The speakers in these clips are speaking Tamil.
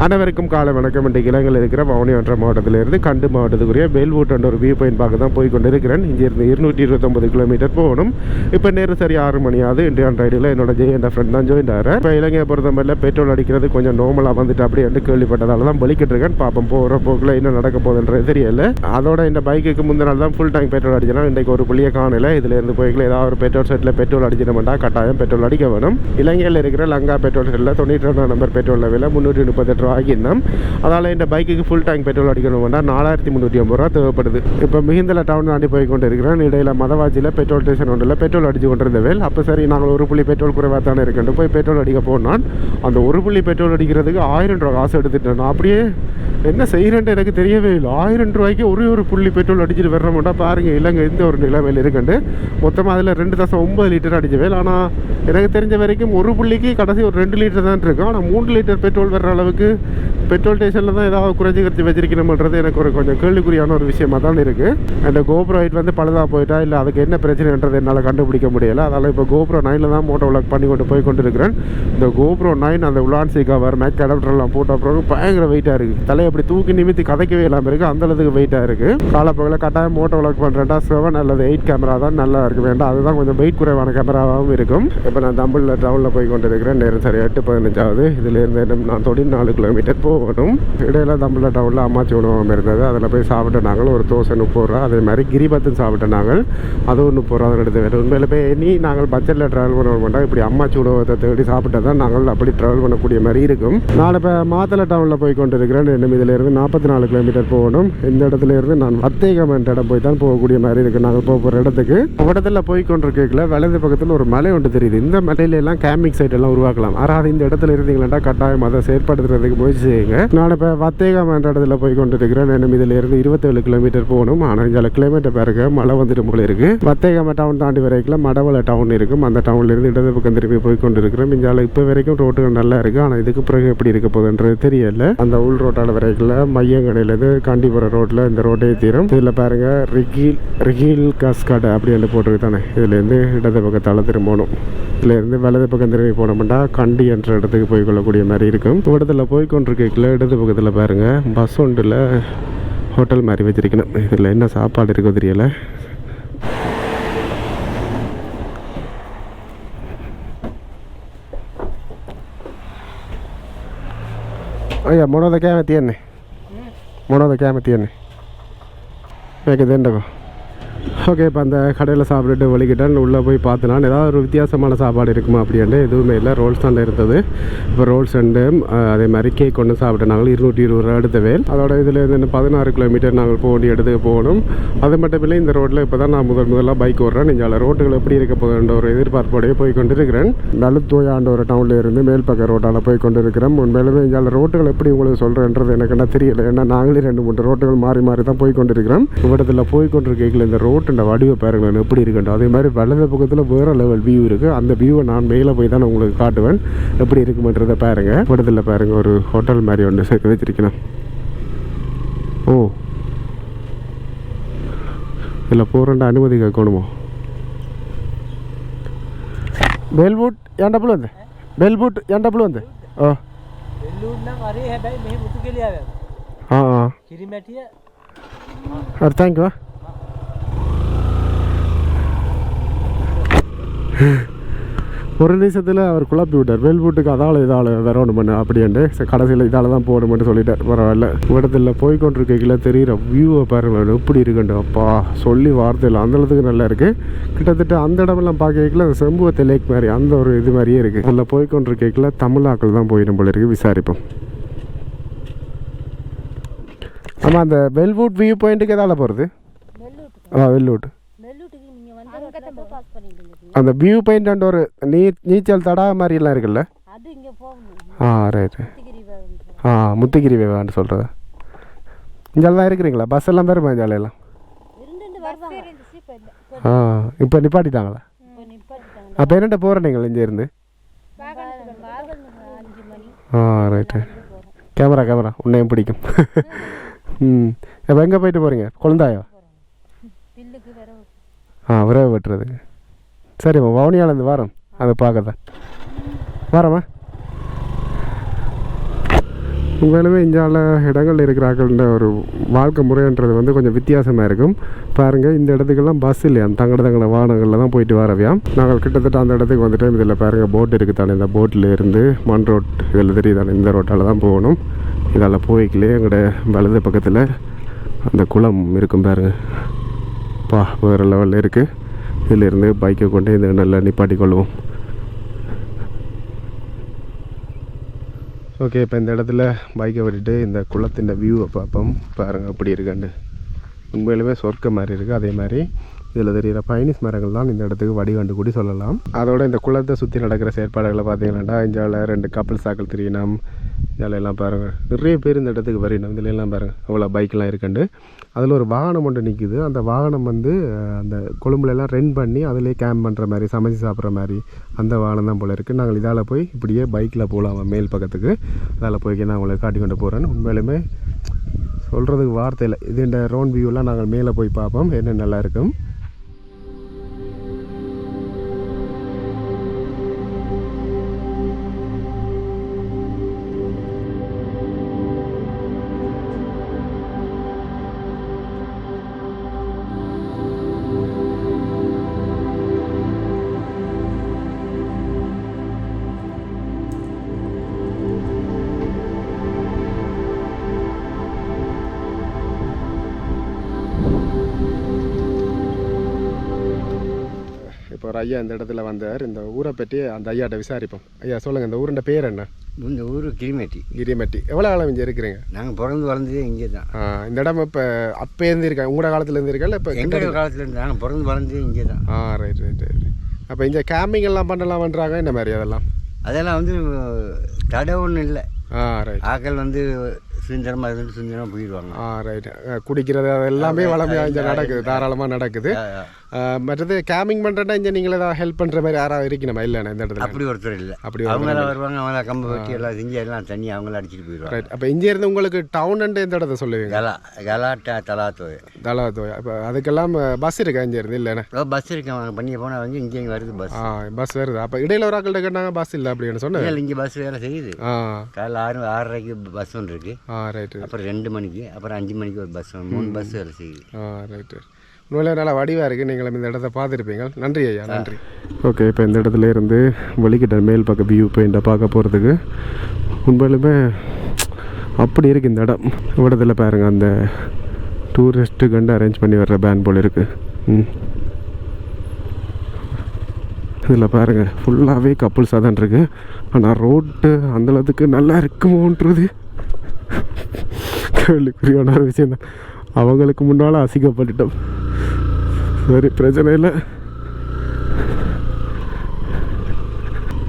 அனைவருக்கும் காலை வணக்கம். இன்றைக்கு இலங்கையில் இருக்கிற வவுனியா மாவட்டத்திலிருந்து கண்டு மாவட்டத்துக்குரிய பெல்வுட் என்ற ஒரு வியூ பாயிண்ட் பார்க்க தான் போய் கொண்டு இருக்கிறேன். இங்கிருந்து 229 கிலோமீட்டர் போகணும். இப்போ நேரம் சரி 6 மணி ஆகுது. இந்தியான் ரைடில் என்னோட என்ற ஃப்ரெண்ட் தான் ஜாயின் ஆகிறார். இப்போ இலங்கையை பொறுத்தவரையில் பெட்ரோல் அடிக்கிறது கொஞ்சம் நார்மலாக வந்துட்டு அப்படி என்று கேள்விப்பட்டதால தான் வலிக்கிட்டு இருக்கேன். பார்ப்போம் போகிற போக்கில் என்ன நடக்க போகுதுன்றது தெரியல. அதோட இந்த பைக்குக்கு முந்தின நாள் தான் ஃபுல் டேங்க் பெட்ரோல் அடிச்சனா இன்றைக்கு ஒரு புள்ளியை காணல. இதில் இருந்து போய்க்கல ஏதாவது ஒரு பெட்ரோல் செட்டில் பெட்ரோல் அடிச்சிடமாட்டா கட்டாயம் பெட்ரோல் அடிக்க வேணும். இலங்கையில் இருக்கிற Lanka petrol settle 92 number petrol விலை 338 ரூபா ஆகியிருந்தோம். அதால் இந்த பைக்குக்கு ஃபுல் டேங்க் பெட்ரோல் அடிக்கணும்னா 4350 ரூபா தேவைப்படுது. இப்போ மிகுந்தல டவுன் தாண்டி போய் கொண்டு இருக்கிறேன். இடையில மதவாச்சியில் பெட்ரோல் ஸ்டேஷன் ஒன்றில் பெட்ரோல் அடிச்சு கொண்டிருந்தவேல். அப்போ சரி நாங்கள் ஒரு புள்ளி பெட்ரோல் குறைவாக தானே இருக்கேன் போய் பெட்ரோல் அடிக்க போனான். அந்த ஒரு புள்ளி பெட்ரோல் அடிக்கிறதுக்கு 1000 ரூபா காசு எடுத்துட்டேன். அப்படியே என்ன செய்கிறேன்ட்டு எனக்கு தெரியவே இல்லை. 1000 ரூபாய்க்கு ஒரு புள்ளி பெட்ரோல் அடிச்சுட்டு வர்ற மாட்டா பாருங்கள். இல்லைங்க இந்த ஒரு நிலைமையில் இருக்குண்டு மொத்தமாக அதில் 2.9 லிட்டர் அடிச்சவேல். ஆனால் எனக்கு தெரிஞ்ச வரைக்கும் ஒரு புள்ளிக்கு கடைசி ஒரு 2 லிட்டர் தான் இருக்கும். ஆனால் 3 லிட்டர் பெட்ரோல் வர்ற அளவுக்கு பெட்ரோல் ஸ்டேஷனில் தான் ஏதாவது குறைஞ்சி கரைச்சி வச்சிருக்கணும்ன்றது எனக்கு ஒரு கொஞ்சம் கேள்விக்குறியான ஒரு விஷயமாக தான் இருக்குது. அந்த கோப்ரோ 8 வந்து பழுதாக போயிட்டா இல்லை அதுக்கு என்ன பிரச்சனைன்றது என்னால் கண்டுபிடிக்க முடியலை. அதனால் இப்போ கோப்ரோ 9 தான் மோட்டோ விளாக் பண்ணி கொண்டு போய் கொண்டு இருக்கிறேன். இந்த கோப்ரோ 9 அந்த உலான்சி கவர் மேக் அடாப்டர்லாம் போட்ட அப்புறம் பயங்கர வெயிட்டாக இருக்குது. தலையை அப்படி தூக்கி நிமித்தி கதைக்கவே இல்லாமல் இருக்குது. அந்தளவுக்கு வெயிட்டாக இருக்குது. காலப்போக்கில் கட்டாயம் மோட்டோ விளாக் பண்ணுறேன்டா 7 அல்லது 8 கேமரா தான் நல்லா இருக்க வேண்டாம். அதுதான் கொஞ்சம் வெயிட் குறைவான கேமராவாகவும் இருக்கும். இப்போ நான் தம்பிளில் டவுனில் போய் கொண்டு இருக்கிறேன். நேரம் சரி 8:15 ஆகுது. இதிலேருந்து நான் 4 கிலோமீட்டர் போகணும். இடையில தம்பிளில் டவுனில் அம்மாச்சி உணவகம் இருந்தது. அதில் போய் சாப்பிட்டு நாங்கள் ஒரு தோசை 30 ரூபா. அதே மாதிரி கிரிபத்தும் சாப்பிட்டு நாங்கள் அதுவும் 30 ரூபா எடுத்து வேறு உண்மையில் போய் இனி நாங்கள் பட்ஜெட்டில் ட்ராவல் பண்ண மாட்டோம். இப்படி அம்மாச்சி உணவகத்தை தேடி சாப்பிட்டா தான் நாங்கள் அப்படி ட்ராவல் பண்ணக்கூடிய மாதிரி இருக்கும். நான் இப்போ மாத்தளை டவுனில் போய் கொண்டு இருக்கிறேன். இன்னும் இதிலிருந்து 44 கிலோமீட்டர் போகணும். இந்த இடத்துல இருந்து நான் வத்தேகம் என்ற இடம் போய் தான் போகக்கூடிய மாதிரி இருக்குது. நாங்கள் போகிற இடத்துக்கு இடத்துல போய் கொண்டிருக்கல வலது பக்கத்தில் ஒரு மலை ஒன்று தெரியுது. இந்த மலையிலெல்லாம் கேம்பிங் சைட் எல்லாம் உருவாக்கலாம். ஆனால் இந்த இடத்துல இருந்தீங்களா கட்டாயம் அதை செயற்படுத்துறதுக்கு முயற்சி செய்யுங்க. நான் இப்போ வத்தேகம் என்ற இடத்துல போய் கொண்டு இருக்கிறேன். இன்னும் இதில் இருந்து 27 கிலோமீட்டர் போகணும். ஆனால் இந்த கிலோமீட்டர் பிறகு மழை வந்துட்டு போல இருக்குது. வத்தேகம் டவுன் தாண்டி வரைக்கும் மடவளை டவுன் இருக்கும். அந்த டவுன்லேருந்து இடது பக்கம் திரும்பி போய் கொண்டு இருக்கிறேன். இந்தியாவில் இப்போ வரைக்கும் ரோட்டுகள் நல்லா இருக்குது. ஆனால் இதுக்கு பிறகு எப்படி இருக்க போகுதுன்றது தெரியல. அந்த உள் ரோட்டால் வரைக்கும் மையங்கடையிலேருந்து காண்டிபுரம் ரோட்டில் இந்த ரோட்டே தீரும். இதில் பாருங்கள் ரிகில் காஸ்காடு அப்படின்னு போட்டிருக்கு தானே. இதுலேருந்து இடது பக்கத்தால் திரும்பணும். இதுலேருந்து வலது பக்கம் திரும்பி போனோம்னா கண்டி என்ற இடத்துக்கு போய் கொள்ளக்கூடிய மாதிரி இருக்கும். இடத்துல போய் கொண்டிருக்கல இடது பக்கத்தில் பாருங்கள் பஸ் ஒன்றில் ஹோட்டல் மாதிரி வச்சிருக்கணும். இதில் என்ன சாப்பாடு இருக்கோ தெரியல. ஐயா මොනවද කැම තියන්නේ? මොනවද කැම තියන්නේ? මේක දෙන්නකෝ. ஓகே, இப்போ அந்த கடையில் சாப்பிட்டுட்டு வலிக்கிட்டேன். உள்ளே போய் பார்த்தனா ஏதாவது ஒரு வித்தியாசமான சாப்பாடு இருக்குமா அப்படின்ட்டு எதுவுமே இல்லை. ரோல்ஸ் தான் இருந்தது. இப்போ ரோல்ஸ் அண்டு அதே மாதிரி கேக் ஒன்று சாப்பிட்டு நாங்கள் 220 ரூபா எடுத்த வேல். அதோட இதில் இருந்து 16 கிலோமீட்டர் நாங்கள் போக வேண்டிய இடத்துக்கு போகணும். அது மட்டும் இல்லை இந்த ரோட்டில் இப்போ தான் நான் முதலாக பைக் ஓடுறேன். நீங்கள் ரோட்டுகள் எப்படி இருக்க போகுதுன்ற ஒரு எதிர்பார்ப்போடையே போய் கொண்டு இருக்கிறேன். நலுத்தோயாண்ட ஒரு டவுனில் இருந்து மேல் பக்க ரோட்டால் போய் கொண்டு இருக்கிறேன். உண்மையிலுமே இங்கே ரோட்டுகள் எப்படி உங்களுக்கு சொல்கிறேன்றது எனக்கு என்ன தெரியல. ஏன்னா நாங்களே 2-3 ரோட்டுகள் மாறி மாறி தான் போய் கொண்டு இருக்கிறோம். இடத்துல போய் கொண்டு இருக்கீங்களா இந்த ரோட்டு வடிவ பாருங்களேன் எப்படி இருக்குண்டோ. அதே மாதிரி வலது பக்கத்தில் வேறு லெவல் வியூ இருக்குது. அந்த வியூவை நான் மேலே போய் தான் உங்களுக்கு காட்டுவேன் எப்படி இருக்குமென்றதை பாருங்கள். படத்தில் பாருங்கள் ஒரு ஹோட்டல் மாதிரி ஒன்று சேர்த்து வச்சிருக்கணும். ஓ, இதில் போகிறேன்டா அனுமதி கேட்கணுமோ? बेलवुड යන්න පුළුවන්ද? बेलवुड යන්න පුළුවන්ද? ඔව්. बेलवुड නම් හරි හැබැයි මෙහි මුතු කෙලිය ආවා. කිරිමැටිය. හරි thank you. ஒரு நிமிஷத்தில் அவர் குழப்பி விட்டார். பெல்வுட்டுக்கு அதால் இதால் வேற ஒன்று பண்ணு அப்படின்ட்டு கடைசியில் இதால் தான் போகணுமென்னு சொல்லிட்டார். பரவாயில்ல. இடத்துல போய் கொண்டிருக்கீங்களா தெரிகிற வியூவை பாருங்கள் எப்படி இருக்குண்டு. அப்பா சொல்லி வார்த்தையில் அந்தளவுக்கு நல்லா இருக்குது. கிட்டத்தட்ட அந்த இடமெல்லாம் பார்க்கல செம்புவத்தை லேக் மாதிரி அந்த ஒரு இது மாதிரியே இருக்குது. அதில் போய் கொண்டிருக்கீங்களா தமிழாக்கள் தான் போயிடும் போல இருக்குது. விசாரிப்போம். ஆமாம், அந்த பெல்வுட் வியூ பாயிண்ட்டுக்கு எதால் போகிறது? வெல்லூட் அந்த வியூ பாயிண்ட் அண்ட் ஒரு நீச்சல் தடா மாதிரி எல்லாம் இருக்குல்ல. ரைட். முத்துகிரி வேவான்னு சொல்கிறது. இங்கெல்லாம் இருக்கிறீங்களா? பஸ் எல்லாம் வருமா ஜாலையெல்லாம்? இப்போ நிப்பாட்டிட்டாங்களா? அப்போ என்னட்ட போகிறேன் நீங்கள் இங்கேருந்து? ரைட்டு. கேமரா உன்னையும் பிடிக்கும். இப்போ எங்கே போயிட்டு போகிறீங்க? குழந்தாயா? விரவு வெட்டுறதுக்கு. சரிம்மா, வவுனியாலேருந்து வரோம். அதை பார்க்க தான் வரம்மா. உண்மையிலுமே இந்தியாவில் இடங்கள் இருக்கிறார்கள்ன்ற ஒரு வாழ்க்கை முறைன்றது வந்து கொஞ்சம் வித்தியாசமாக இருக்கும். பாருங்கள், இந்த இடத்துக்கெல்லாம் பஸ் இல்லையா, தங்கள வாகனங்களில் தான் போயிட்டு வரவியாம். நாங்கள் கிட்டத்தட்ட அந்த இடத்துக்கு வந்துட்டு இதில் பாருங்கள் போட் இருக்குது தானே, இந்த போட்டில் இருந்து மண் ரோட் இதில் தெரியுதானே, இந்த ரோட்டால் தான் போகணும். இதால் போய்க்கலே எங்களோட வலது பக்கத்தில் அந்த குளம் இருக்கும் பாருங்கள். வேறு லெவலில் இருக்குது. இதிலிருந்து பைக்கை கொண்டு இந்த நல்லா நிப்பாட்டி கொள்வோம். ஓகே, இப்போ இந்த இடத்துல பைக்கை விட்டுட்டு இந்த குளத்தின் வியூவை பார்ப்போம். பாருங்கள் அப்படி இருக்காண்டு. உண்மையிலுமே சொர்க்க மாதிரி இருக்குது. அதே மாதிரி இதில் தெரிகிற பைனிஸ் மரங்கள் தான் இந்த இடத்துக்கு வடிகண்டு கூடி சொல்லலாம். அதோட இந்த குளத்தை சுற்றி நடக்கிற செயற்பாடுகளை பார்த்தீங்கன்னா இந்தியாவில் 2 கப்பல் சாக்கள் தெரியணும். இதில் எல்லாம் பாருங்கள், நிறைய பேர் இந்த இடத்துக்கு வரையணும். இதில் எல்லாம் பாருங்கள் அவ்வளோ பைக்கெலாம் இருக்குண்டு. அதில் ஒரு வாகனம் ஒன்று நிற்குது. அந்த வாகனம் வந்து அந்த கொழும்புலெல்லாம் ரெண்ட் பண்ணி அதிலே கேம்ப் பண்ணுற மாதிரி, சமைச்சு சாப்பிட்ற மாதிரி அந்த வாகனம் தான் போல் இருக்குது. நாங்கள் இதால் போய் இப்படியே பைக்கில் போகலாம் மேல் பக்கத்துக்கு. அதில் போய்க்கு நான் உங்களை காட்டி கொண்டு போகிறேன். உண்மையிலுமே சொல்கிறதுக்கு வார்த்தை இல்லை. இது இந்த ரவுண்ட் வியூலாம் நாங்கள் மேலே போய் பார்ப்போம், என்ன நல்லா இருக்கும். இப்போ ஒரு ஐயா இந்த இடத்துல வந்தார். இந்த ஊரை பற்றி அந்த ஐயாட்ட விசாரிப்போம். ஐயா சொல்லுங்கள், இந்த ஊருண்ட பேர் என்ன? இந்த ஊர் கிரிமெட்டி. எவ்வளோ காலம் இங்கே இருக்கிறீங்க? நாங்கள் பிறந்து வளர்ந்ததே இங்கே தான். இந்த இடம் இப்போ அப்போ இருந்திருக்கா, உங்களோட காலத்தில் இருந்திருக்கா? இப்போ எங்கள் காலத்தில் நாங்கள் பிறந்து வளர்ந்ததே இங்கே தான். ரைட். அப்போ இங்கே கேம்பிங் எல்லாம் பண்ணலாம்ன்றாங்க, இந்த மாதிரி அதெல்லாம் வந்து தடை ஒன்றும் இல்லை. ரைட். ஆக்கள் வந்து சுதந்திரமாக இருந்து சுதந்திரமாக போயிடுவாங்க. ரைட். குடிக்கிறது அது எல்லாமே வளமையாக இங்கே நடக்குது, தாராளமாக நடக்குது. மற்றது கேம்பிங் பண்ணுறேன்னா இங்கே நீங்கள் ஏதாவது ஹெல்ப் பண்ணுற மாதிரி யாராவது இருக்கணுமா? இல்லைண்ணா இந்த இடத்துல அப்படி ஒருத்தர் இல்லை. அப்படி அவங்களாம் வருவாங்க, அவங்கள கம்பு வெட்டி எல்லாம் செஞ்சு எல்லாம் தண்ணி அவங்கள அடிச்சுட்டு போயிடுவாங்க. ரைட். அப்போ இங்கே இருந்து உங்களுக்கு டவுன்ட்டு எந்த இடத்த சொல்லுவீங்க? தலாத்தோய். அப்போ அதுக்கெல்லாம் பஸ் இருக்கா இங்கே இருந்து? இல்லைண்ணா பஸ் இருக்கு. அவங்க பண்ணி போனால் வந்து இங்கே வருது பஸ். பஸ் வருது. அப்போ இடையில ஒரு ஆக்கள்கிட்ட கேட்டாங்க பஸ் இல்லை அப்படின்னு சொன்னேன். இங்கே பஸ் வேலை செய்யுது. காலைல 6:30 பஸ் ஒன்று இருக்குது. ரைட்டு. அப்புறம் 2 மணிக்கு, அப்புறம் 5 மணிக்கு ஒரு பஸ், 3 பஸ் வேலை செய்யுது. ரைட்டு. உண்மையிலே நல்லா வடிவாக இருக்குது. நீங்களும் இந்த இடத்த பார்த்துருப்பீங்க. நன்றி ஐயா, நன்றி. ஓகே, இப்போ இந்த இடத்துல இருந்து வெளிக்கிட்ட மேல் பக்கம் வியூ பாயிண்ட்டை பார்க்க போகிறதுக்கு உண்மையிலுமே அப்படி இருக்குது இந்த இடம். இடத்துல பாருங்கள், அந்த டூரிஸ்ட்டு கண்டு அரேஞ்ச் பண்ணி வர்ற பேன் போல் இருக்குது. இதில் பாருங்கள் ஃபுல்லாகவே கப்புள்ஸாக தான் இருக்குது. ஆனால் ரோட்டு அந்தளவுக்கு நல்லா இருக்குமோன்றது கேள்விக்குறியான ஒரு விஷயம் தான். அவங்களுக்கு முன்னால் அசிங்கப்பட்டுட்டோம். சரி, பிரச்சனை இல்லை.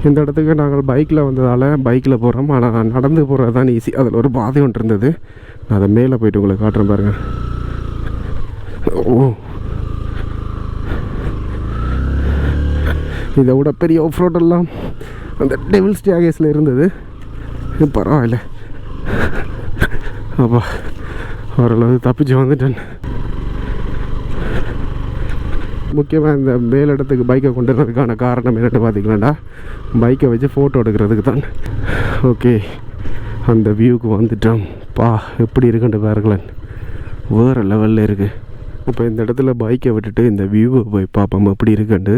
இந்த இடத்துக்கு நாங்கள் பைக்கில் வந்ததால் பைக்கில் போகிறோம். ஆனால் நடந்து போகிறது தான் ஈஸி. அதில் ஒரு பாதை ஒன்று இருந்தது. நான் அதை மேலே போய்ட்டு உங்களை காட்டுறேன் பாருங்கள். ஓ, இதை விட பெரிய ஆஃப் ரோடெல்லாம் அந்த டெவில் ஸ்டேகேஸில் இருந்தது. இது பரவாயில்ல. அப்பா, ஓரளவு தப்பிச்சு வந்துட்டேன். முக்கியமாக இந்த மேலிடத்துக்கு பைக்கை கொண்டு வரதுக்கான காரணம் என்னென்னு பார்த்தீங்கன்னாடா, பைக்கை வச்சு ஃபோட்டோ எடுக்கிறதுக்கு தான். ஓகே, அந்த வியூவுக்கு வந்துட்டோம். எப்படி இருக்குன்னு பாருங்களேன், வேறு லெவலில் இருக்குது. இப்போ இந்த இடத்துல பைக்கை விட்டுட்டு இந்த வியூவை போய் பார்ப்போம் எப்படி இருக்குன்னு.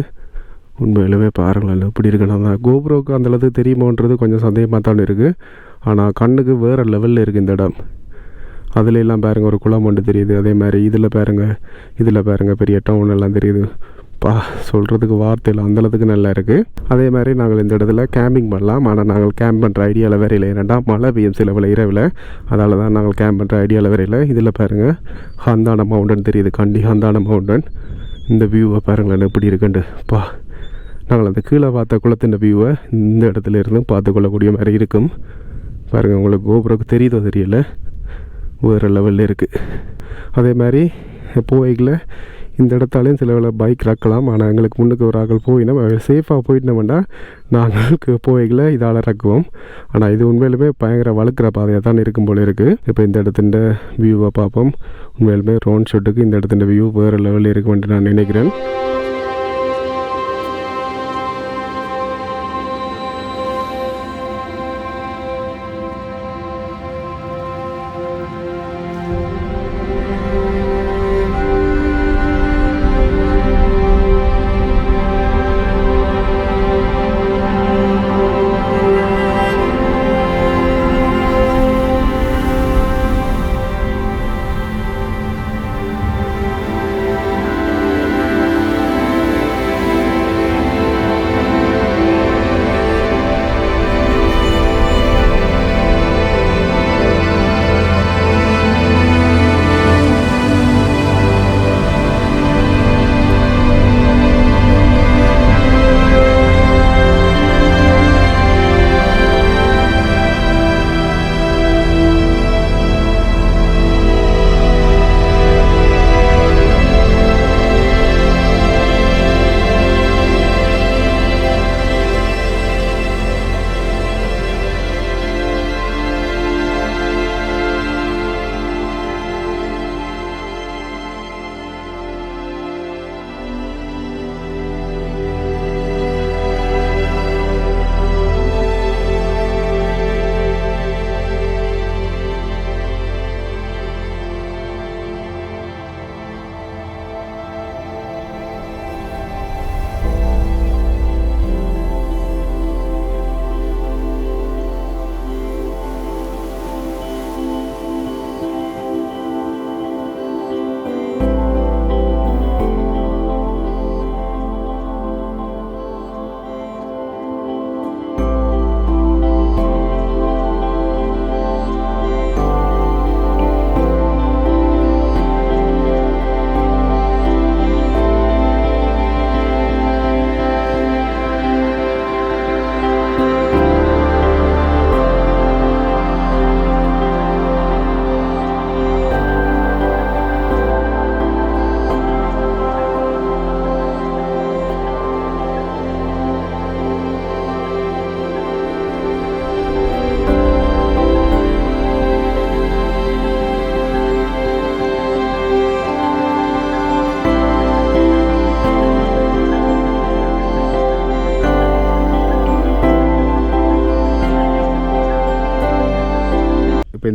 உண்மையிலுமே பாருங்களேன் எப்படி இருக்குன்னு. அந்த கோபுரோவுக்கு அந்தளவுக்கு தெரியுமோன்றது கொஞ்சம் சந்தேகமாக தான் இருக்குது. ஆனால் கண்ணுக்கு வேறு லெவலில் இருக்குது இந்த இடம். அதில் எல்லாம் பாருங்கள் ஒரு குளம் ஒன்று தெரியுது. அதே மாதிரி இதில் பாருங்கள் பெரிய டவுன் எல்லாம் தெரியுது. சொல்கிறதுக்கு வார்த்தையில் அந்தளவுக்கு நல்லா இருக்குது. அதே மாதிரி நாங்கள் இந்த இடத்துல கேம்பிங் பண்ணலாம். ஆனால் நாங்கள் கேம்ப் பண்ணுற ஐடியாவில் வரையில், ஏன்னாண்டா மழை பெய்யும் சிலவில் இரவில். அதால் தான் நாங்கள் கேம்ப் பண்ணுற ஐடியாவில் வரையில். இதில் பாருங்கள் ஹந்தான மவுண்டன் தெரியுது, கண்டி ஹந்தான மவுண்டன். இந்த வியூவை பாருங்களேன் எப்படி இருக்குண்டு. நாங்கள் அந்த கீழே பார்த்த குளத்தின் வியூவை இந்த இடத்துல இருந்து பார்த்துக்கொள்ளக்கூடிய மாதிரி இருக்கும். பாருங்கள், உங்களுக்கு கோபுரக்கு தெரியுதோ தெரியல, வேறு லெவலில் இருக்குது. அதே மாதிரி போய்களை இந்த இடத்தாலையும் சில வேளை பைக் ரக்கலாம். ஆனால் எங்களுக்கு முன்னுக்கு ஒரு ஆக்கள் போயினா சேஃபாக போயிட்டோம்னா நாங்களுக்கு போய்களை இதால் ரக்குவோம். ஆனால் இது உண்மையிலுமே பயங்கர வழுக்கிற பாதையாக தான் இருக்கும் போல இருக்குது. இப்போ இந்த இடத்துல வியூவை பார்ப்போம். உண்மையிலுமே ரோன் ஷாட்டுக்கு இந்த இடத்துல வியூ வேறு லெவலில் இருக்குமென்று நான் நினைக்கிறேன்.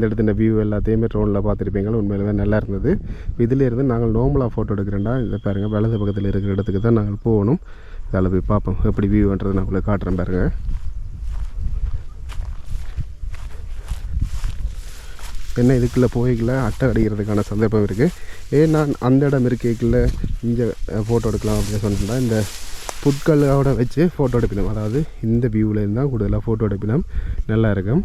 இந்த இடத்துல வியூ எல்லாத்தையுமே ட்ரோனில் பார்த்துருப்பீங்க. உண்மையிலுமே நல்லா இருந்தது. இதிலேருந்து நாங்கள் நார்மலாக ஃபோட்டோ எடுக்கிறேன்டா இதை பாருங்கள், வலது பக்கத்தில் இருக்கிற இடத்துக்கு தான் நாங்கள் போகணும். இதில் போய் பார்ப்போம் எப்படி வியூன்றது நான் உங்களுக்கு காட்டுறேன் பாருங்கள். என்ன இதுக்குள்ளே போய்க்கல அட்டை அடிக்கிறதுக்கான சந்தர்ப்பம் இருக்குது. ஏன் நான் அந்த இடம் இருக்கைக்குள்ள இங்கே ஃபோட்டோ எடுக்கலாம் அப்படின்னு சொன்னால் இந்த புட்களோட வச்சு ஃபோட்டோ எடுப்பினோம். அதாவது இந்த வியூவிலேருந்து தான் கூடுதலாக ஃபோட்டோ எடுப்பினோம், நல்லா இருக்கும்.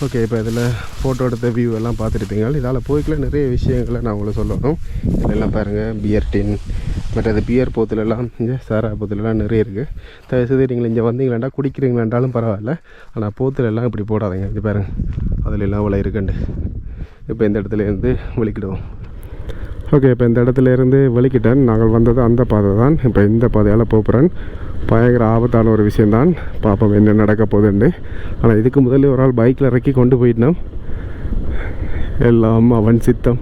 ஓகே, இப்போ இதில் ஃபோட்டோ எடுத்த வியூ எல்லாம் பார்த்துருப்பீங்க. இதால் போய்க்குள்ள நிறைய விஷயங்களை நான் உங்களுக்கு சொல்லணும். இதெல்லாம் பாருங்கள், பியர் டின், மற்றது பியர் போத்துலலாம் இங்கே சாரா போத்துலலாம் நிறைய இருக்குது. தயவுசெய்து நீங்கள் இங்கே வந்தீங்களாண்டா குடிக்கிறீங்களாண்டாலும் பரவாயில்ல, ஆனால் போத்துலெல்லாம் இப்படி போடாதீங்க. இது பாருங்கள், அதில் எல்லாம் அவ்வளோ இருக்குண்டு. இப்போ இந்த இடத்துலேருந்து வெளிக்கிடுவோம். ஓகே, இப்போ இந்த இடத்துலேருந்து வெளிக்கிட்டேன். நாங்கள் வந்தது அந்த பாதை தான். இப்போ இந்த பாதையால் போகிறேன். பயங்கர ஆபத்தான ஒரு விஷயந்தான். பார்ப்போம் என்ன நடக்க போகுதுண்டு. ஆனால் இதுக்கு முதல்ல ஒரு ஆள் பைக்கில் இறக்கி கொண்டு போயிட்டோம். எல்லாம் அவன் சித்தம்.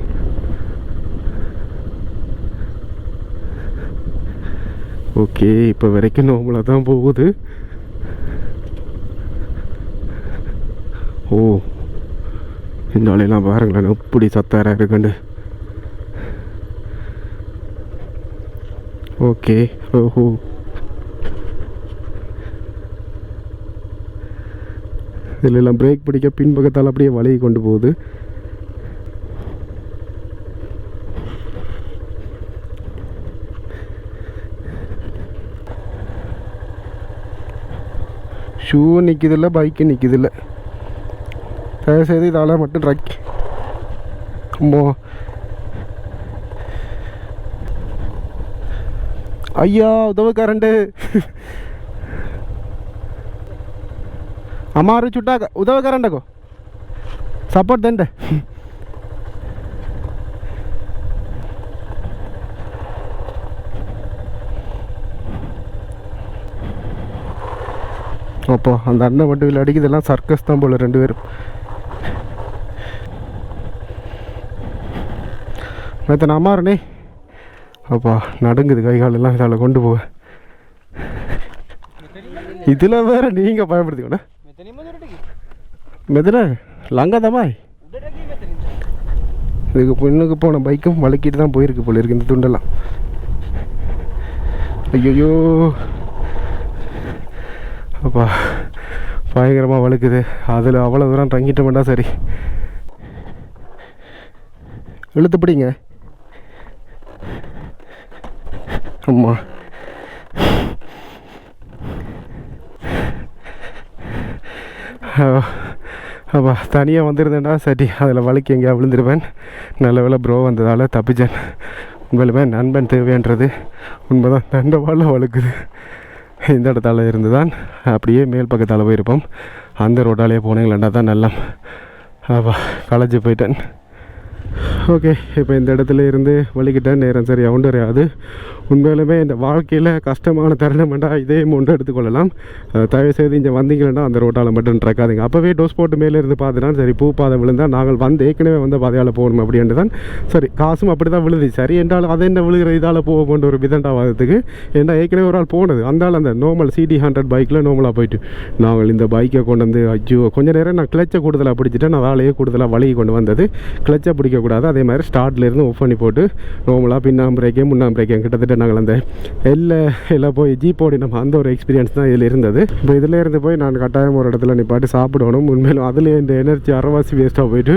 ஓகே, இப்போ வரைக்கும் நோம்பலாக தான் போகுது. ஓ, இந்த ஆளையெல்லாம் பாருங்களேன் எப்படி சத்தாரா இருக்குண்டு. ஓகே, ஓஹோ, இதிலெல்லாம் பிரேக் பிடிக்க பின்பக்கத்தால் அப்படியே வளையை கொண்டு போகுது. ஷூ நிற்கிதில்ல, பைக்கு நிற்கிதில்ல. தயவுசெய்து இதால் மட்டும் ட்ரக் அம்மோ ஐயா உதவுக்காரண்டு हमारे छुट्टा उदव करंट को सपोर्ट देंगे. அப்போ அந்த அண்ணன் வண்டியில் அடிக்கிறதெல்லாம் சர்க்கஸ் தான் போல ரெண்டு பேரும். நேற்று நான் மாறனே அப்பா நடுங்குது கை காலெல்லாம் இதால் கொண்டு போக. இதில் வேற நீங்கள் பயன்படுத்திக்கணும். மெதுனா லங்கா தமாய் இதுக்கு பொண்ணுக்கு போன பைக்கும் வழுக்கிட்டு தான் போயிருக்கு போல இருக்கு இந்த துண்டெல்லாம். ஐயோ அப்பா பயங்கரமாக வழுக்குது. அதில் அவ்வளோ தூரம் தங்கிட்டோம்டா. சரி இழுத்து பிடிங்க. ஆமாம் அப்பா தனியாக வந்திருந்தேன்டா. சரி அதில் வழுக்கி எங்கேயா விழுந்துருவேன். நல்ல வேலை ப்ரோ வந்ததால் தப்பிச்சேன். உண்மையிலுமே நண்பன் தேவைன்றது உண்மைதான். தண்டவாளம் வழுக்குது. இந்த இடத்தால் இருந்து தான் அப்படியே மேல் பக்கத்தால் போயிருப்போம். அந்த ரோட்டாலேயே போனீங்களாண்டா தான் நல்லா. அப்பா களைச்சி போயிட்டேன். ஓகே, இப்போ இந்த இடத்துல இருந்து வலிக்கிட்டேன். நேரம் சரியாக உண்டு வரையாது. உண்மையிலுமே இந்த வாழ்க்கையில் கஷ்டமான தருணம்டா இதே ஒன்று எடுத்துக்கொள்ளலாம். தயவுசெய்து இங்கே வந்தீங்கன்னா அந்த ரோட்டால் மட்டும் ட்ரக்காதீங்க. அப்போவே டோஸ் போட்டு மேலே இருந்து பார்த்துனா சரி பூ பாதை விழுந்தால் நாங்கள் வந்து ஏற்கனவே வந்த பாதையால் போகணும் அப்படின்ட்டு தான். சரி காசும் அப்படி தான் விழுது. சரி என்றாலும் அதை என்ன விழுகிற இதால் போக போன்ற ஒரு விதண்டாவதுக்கு ஏன்னா ஏற்கனவே ஒரு ஆள் போனது அந்தால் அந்த நார்மல் CD100 பைக்கில் நார்மலாக போயிட்டு நாங்கள் இந்த பைக்கை கொண்டு வந்து ஐயோ கொஞ்சம் நேரம் நான் கிளச்சை கூடுதலாக பிடிச்சிட்டேன். நான் அதாலேயே கூடுதலாக வழி கொண்டு வந்தது. கிளச்சை பிடிக்கக்கூடாது. அதே மாதிரி ஸ்டார்ட்லேருந்து ஆஃப் பண்ணி போட்டு நார்மலாக பின்னாம் பிரேக்கே முன்னாம் பிரேக்கே கிட்டத்தட்ட நாங்கள் அந்த எல்லாம் போய் ஜீப் ஓடினோம். அந்த ஒரு எக்ஸ்பீரியன்ஸ் தான் இதில் இருந்தது. இப்போ இதில் இருந்து போய் நான் கட்டாயம் ஒரு இடத்துல நிப்பாட்டி சாப்பிடணும். உண்மையிலும் அதில் இந்த எனர்ஜி அரைவாசி வேஸ்ட்டாக போயிட்டு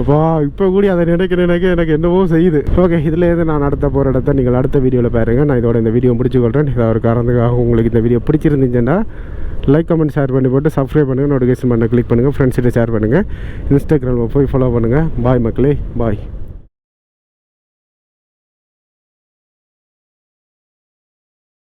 அப்பா இப்போ கூடி அதை நினைக்க எனக்கு என்னவோ செய்யுது. ஓகே, இதிலேருந்து நான் அடுத்த போகிற இடத்த நீங்கள் அடுத்த வீடியோவில் பாருங்கள். நான் இதோட இந்த வீடியோ முடிச்சுக்கொள்கிறேன். இதை ஒரு காரணத்துக்காக உங்களுக்கு இந்த வீடியோ பிடிச்சிருந்துச்சுன்னா லைக் கமெண்ட் ஷேர் பண்ணி போட்டு சப்ஸ்கிரைப் பண்ணுங்கள். நோட்டிஃபிகேஷன் பண்ண கிளிக் பண்ணுங்கள். ஃப்ரெண்ட்ஸ்கிட்ட ஷேர் பண்ணுங்கள். இன்ஸ்டாகிராமில் போய் ஃபாலோ பண்ணுங்கள். பாய் மக்களே, பாய்.